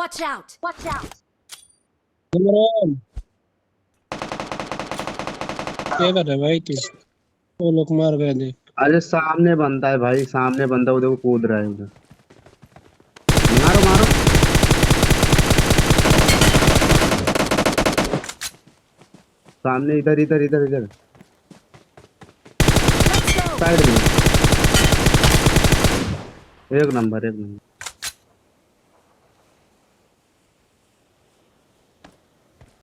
Watch out! Watch out! Imran क्या कर रहा है भाई तू? वो लोग मार गए देख। अरे सामने बंदा है भाई, सामने बंदा उधर को कूद रहा है उधर। मारो मारो। सामने इधर इधर इधर इधर Let's go! साइड में। एक नंबर एक नंबर।